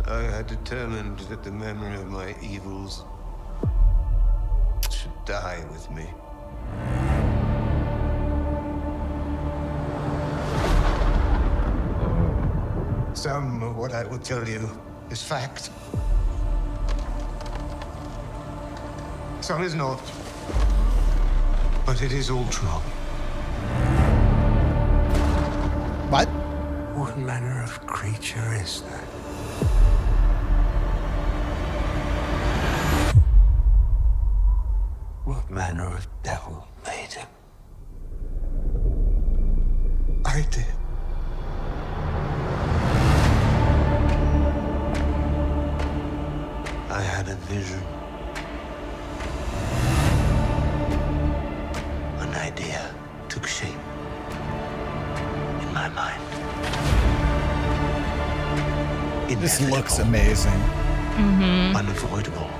I had determined that the memory of my evils should die with me. Some of what I will tell you is fact. Some is not. But it is all true. What? What manner of creature is that? What manner of devil made him? I did. I had a vision. An idea took shape in my mind. This Inevitable. looks amazing. Unavoidable.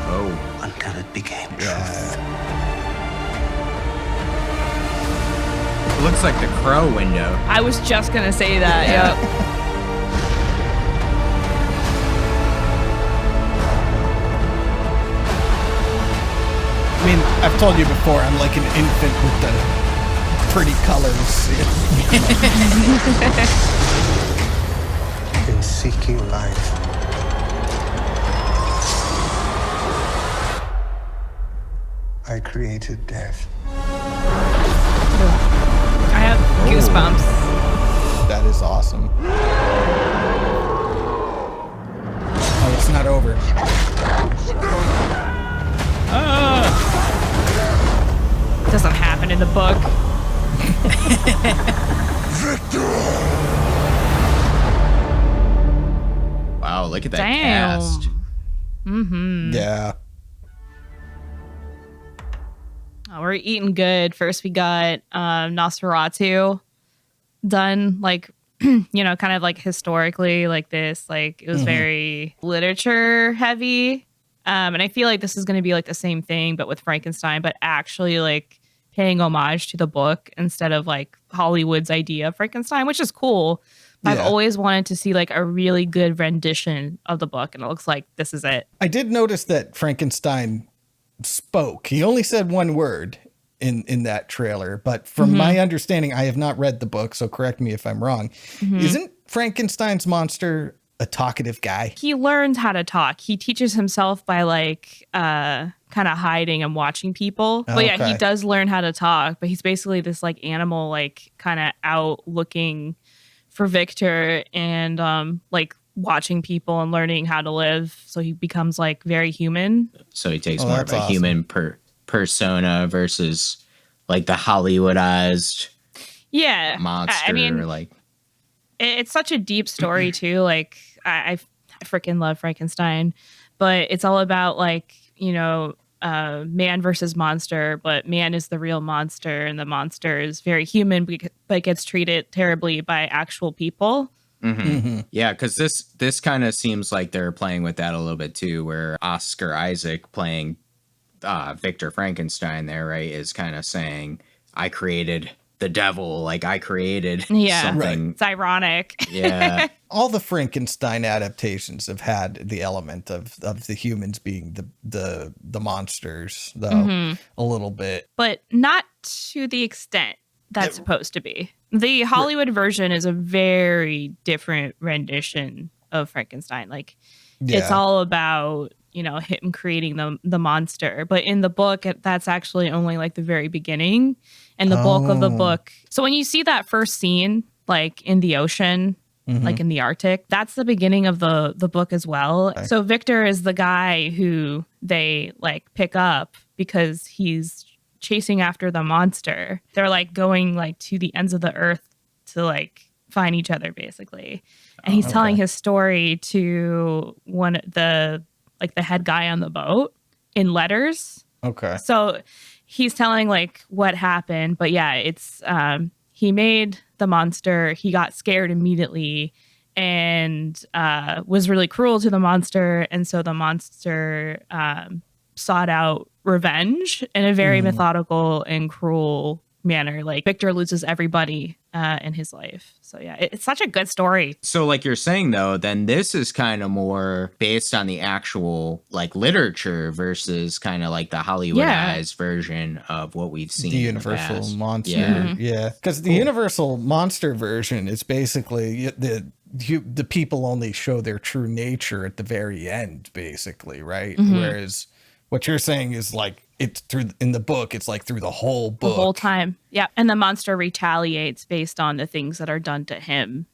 Oh. Until it became truth. Yeah. It looks like the Crow window. I was just gonna say that. Yeah. Yep. I mean, I've told you before, I'm like an infant with the pretty colors. In seeking life, I created death. I have goosebumps. That is awesome. Oh, it's not over. Doesn't happen in the book. Wow, look at that Damn. cast. Yeah. Oh, we're eating good. First, we got Nosferatu done, like, you know, kind of like historically, like this. Like, it was very literature heavy. And I feel like this is going to be like the same thing, but with Frankenstein, but actually like paying homage to the book instead of like Hollywood's idea of Frankenstein, which is cool. I've always wanted to see like a really good rendition of the book, and it looks like this is it. I did notice that Frankenstein spoke. He only said one word in that trailer, but from my understanding, I have not read the book, so correct me if I'm wrong. Isn't Frankenstein's monster a talkative guy? He learns how to talk. He teaches himself by like kind of hiding and watching people. But yeah, he does learn how to talk, but he's basically this like animal, like kind of out looking for Victor and like watching people and learning how to live. So he becomes like very human. So he takes more of a human persona versus like the Hollywoodized monster. I mean, like it's such a deep story too. Like I freaking love Frankenstein, but it's all about like, you know, man versus monster, but man is the real monster and the monster is very human but gets treated terribly by actual people. Yeah, because this kind of seems like they're playing with that a little bit too, where Oscar Isaac playing Victor Frankenstein there, right, is kind of saying, I created the devil, like I created something. It's ironic. Yeah. All the Frankenstein adaptations have had the element of the humans being the monsters, though, a little bit. But not to the extent that's supposed to be. The Hollywood version is a very different rendition of Frankenstein. Like, it's all about, you know, him creating the monster. But in the book, that's actually only like the very beginning and the bulk of the book. So when you see that first scene, like in the ocean, like in the Arctic, that's the beginning of the book as well. Okay. So Victor is the guy who they like pick up because he's chasing after the monster. They're like going like to the ends of the earth to like find each other basically. And he's telling his story to one the head guy on the boat in letters. Okay. So he's telling like what happened, but yeah, it's he made the monster. He got scared immediately and was really cruel to the monster, and so the monster sought out revenge in a very methodical and cruel manner. Like Victor loses everybody in his life. So yeah, it's such a good story. So like you're saying though, then this is kind of more based on the actual like literature versus kind of like the Hollywoodized version of what we've seen. The Universal Monster. Yeah. Yeah. Because the Universal Monster version is basically the people only show their true nature at the very end, basically, right? Whereas what you're saying is like it's through in the book, it's like through the whole book. The whole time. Yeah. And the monster retaliates based on the things that are done to him.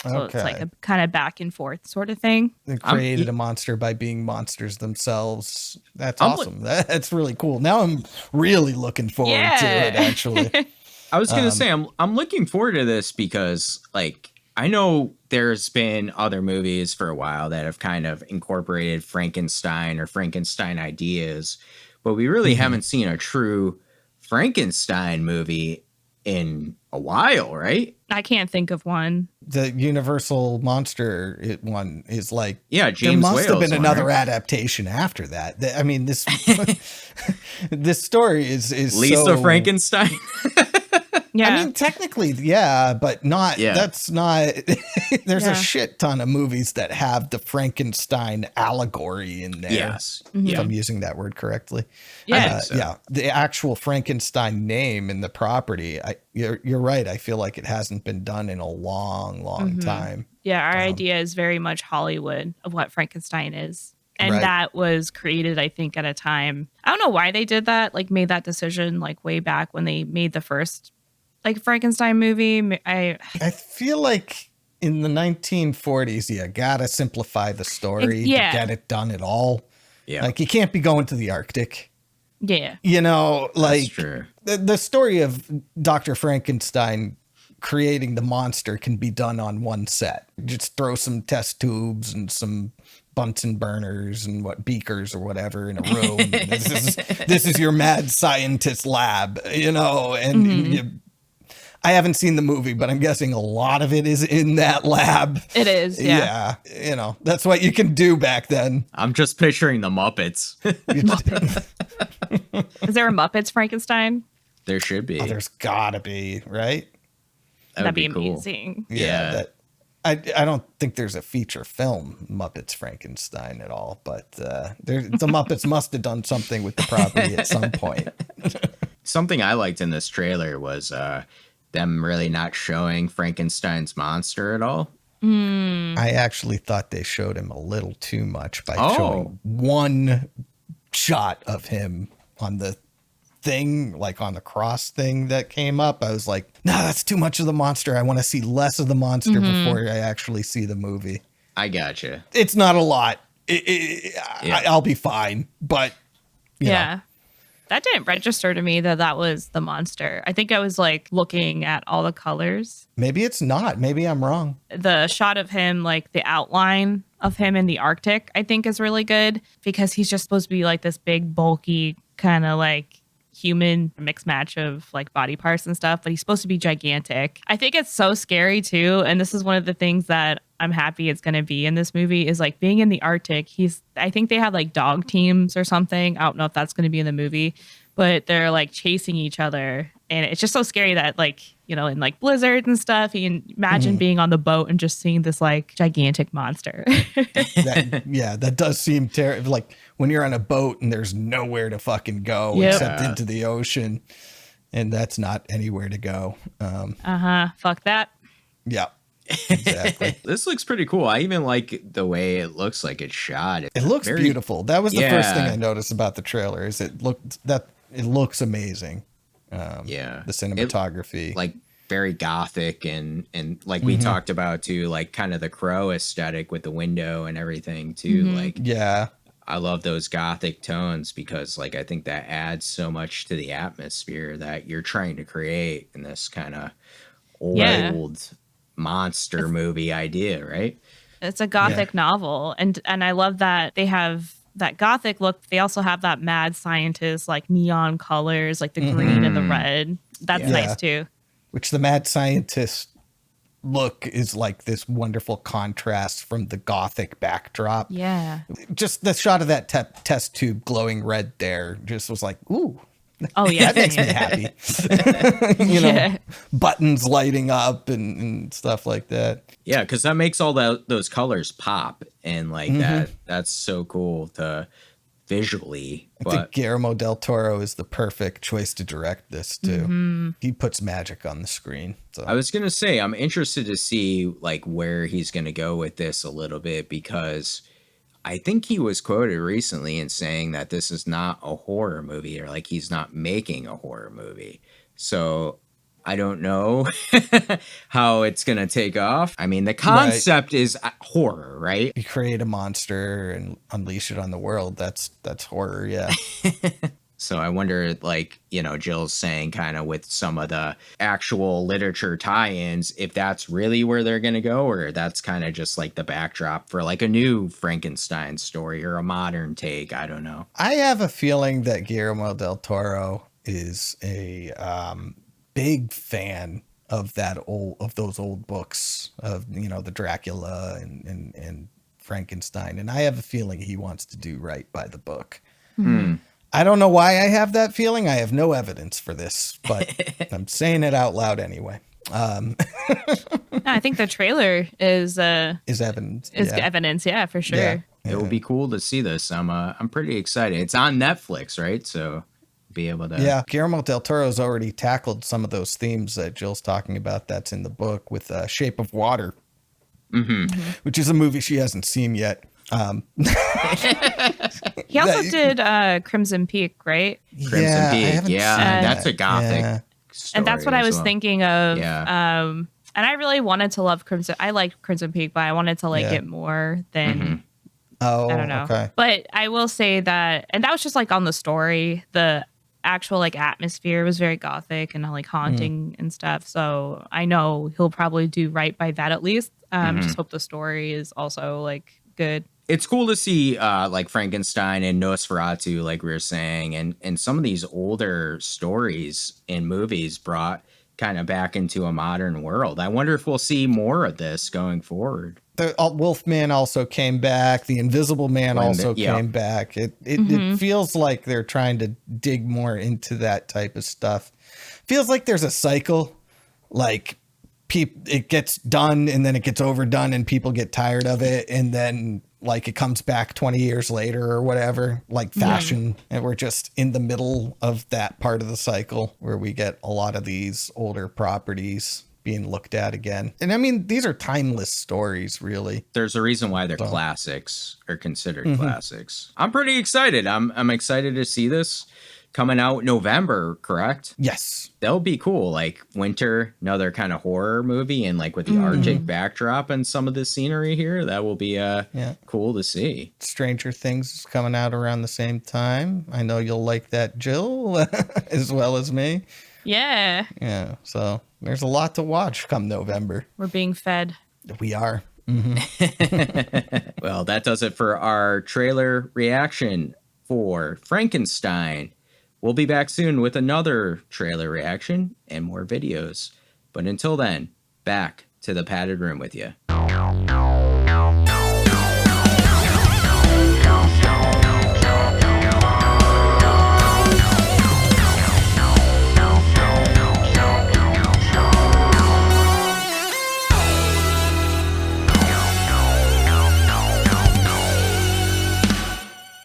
So it's like a kind of back and forth sort of thing. They created a monster by being monsters themselves. That's awesome. That's really cool. Now I'm really looking forward to it, actually. I was going to say, I'm looking forward to this because like, I know there's been other movies for a while that have kind of incorporated Frankenstein or Frankenstein ideas, but we really haven't seen a true Frankenstein movie in a while, right? I can't think of one. The Universal Monster one is like, James there must Whale's have been another right? adaptation after that. I mean, this this story is Lisa so, Frankenstein. Yeah. I mean, technically, yeah, but not. Yeah. That's not. There's Yeah. a shit ton of movies that have the Frankenstein allegory in there. Yes. If I'm using that word correctly. Yeah. so. Yeah. The actual Frankenstein name and the property. You're right. I feel like it hasn't been done in a long time. Yeah, our idea is very much Hollywood of what Frankenstein is. And Right. that was created, I think, at a time. I don't know why they did that, like made that decision like way back when they made the first like Frankenstein movie. I feel like in the 1940s, you gotta simplify the story to get it done at all. Yeah. Like you can't be going to the Arctic. Yeah. You know, like That's true. the story of Dr. Frankenstein creating the monster can be done on one set. Just throw some test tubes and some Bunsen burners and beakers or whatever in a room. this is your mad scientist lab, you know, and I haven't seen the movie, but I'm guessing a lot of it is in that lab. It is. Yeah. Yeah. You know, that's what you can do back then. I'm just picturing the Muppets. Is there a Muppets Frankenstein? There should be. Oh, there's gotta be, right? That would That'd be cool. amazing. Yeah. I don't think there's a feature film Muppets Frankenstein at all, but the Muppets must have done something with the property at some point. Something I liked in this trailer was them really not showing Frankenstein's monster at all. I actually thought they showed him a little too much by showing one shot of him on the thing, like on the cross thing that came up. I was like, no, that's too much of the monster. I want to see less of the monster before I actually see the movie. I gotcha. It's not a lot. I'll be fine, but you know. That didn't register to me that was the monster. I think I was like looking at all the colors. Maybe it's not. Maybe I'm wrong. The shot of him, like the outline of him in the Arctic, I think is really good because he's just supposed to be like this big, bulky, kind of like human mixed match of like body parts and stuff, but he's supposed to be gigantic. I think it's so scary too. And this is one of the things that I'm happy it's going to be in this movie is like being in the Arctic. I think they had like dog teams or something. I don't know if that's going to be in the movie, but they're like chasing each other. And it's just so scary that like, you know, in like blizzards and stuff, you can imagine being on the boat and just seeing this like gigantic monster. That does seem terrible. Like when you're on a boat and there's nowhere to fucking go except into the ocean, and that's not anywhere to go. Fuck that. Yeah, exactly. This looks pretty cool. I even like the way it looks like it's shot. It looks beautiful. That was the first thing I noticed about the trailer is it looks amazing. The cinematography, like very Gothic and like we talked about too, like kind of the Crow aesthetic with the window and everything too. Like, I love those Gothic tones because like I think that adds so much to the atmosphere that you're trying to create in this kind of old monster movie idea, right? It's a Gothic novel, and I love that they have that Gothic look. They also have that mad scientist like neon colors, like the green and the red. That's nice too. Which the mad scientist look is like this wonderful contrast from the Gothic backdrop. Yeah. Just the shot of that test tube glowing red there just was like, ooh. Oh, yeah. That makes me happy. You know, buttons lighting up and stuff like that. Yeah, because that makes all those colors pop. And like that's so cool to visually. I think Guillermo del Toro is the perfect choice to direct this too. He puts magic on the screen. So I was gonna say I'm interested to see like where he's gonna go with this a little bit, because I think he was quoted recently in saying that this is not a horror movie, or like he's not making a horror movie. So I don't know how it's going to take off. I mean, the concept is horror, right? You create a monster and unleash it on the world. That's horror, yeah. So I wonder, like, you know, Gill's saying kind of with some of the actual literature tie-ins, if that's really where they're going to go, or that's kind of just like the backdrop for like a new Frankenstein story or a modern take. I don't know. I have a feeling that Guillermo del Toro is a big fan of those old books of, you know, the Dracula and Frankenstein. And I have a feeling he wants to do right by the book. I don't know why I have that feeling. I have no evidence for this, but I'm saying it out loud anyway. No, I think the trailer is evidence. Evidence, yeah, for sure. Yeah. It will be cool to see this. I'm pretty excited. It's on Netflix, right? So be able to. Yeah, Guillermo del Toro's already tackled some of those themes that Jill's talking about. That's in the book with Shape of Water, which is a movie she hasn't seen yet. He also did Crimson Peak, right? Crimson Peak, yeah, that's a Gothic story, and that's what I was thinking of. Yeah. And I really wanted to love Crimson. I liked Crimson Peak, but I wanted to like it more than. Oh, I don't know. Okay. But I will say that, and that was just like on the story. The actual like atmosphere was very Gothic and like haunting and stuff. So I know he'll probably do right by that at least. Just hope the story is also like good. It's cool to see like Frankenstein and Nosferatu, like we were saying, and some of these older stories in movies brought kind of back into a modern world. I wonder if we'll see more of this going forward. The Wolfman also came back. The Invisible Man also came back. It feels like they're trying to dig more into that type of stuff. Feels like there's a cycle, like it gets done and then it gets overdone and people get tired of it, and then like it comes back 20 years later or whatever, like fashion. And we're just in the middle of that part of the cycle where we get a lot of these older properties being looked at again. And I mean, these are timeless stories, really. There's a reason why they're classics, or considered classics. I'm pretty excited. I'm excited to see this coming out November, correct? Yes. That'll be cool. Like winter, another kind of horror movie, and like with the Arctic backdrop and some of the scenery here, that will be cool to see. Stranger Things is coming out around the same time. I know you'll like that, Jill, as well as me. Yeah. Yeah. So there's a lot to watch come November. We're being fed. We are. Well, that does it for our trailer reaction for Frankenstein. We'll be back soon with another trailer reaction and more videos. But until then, back to the padded room with you.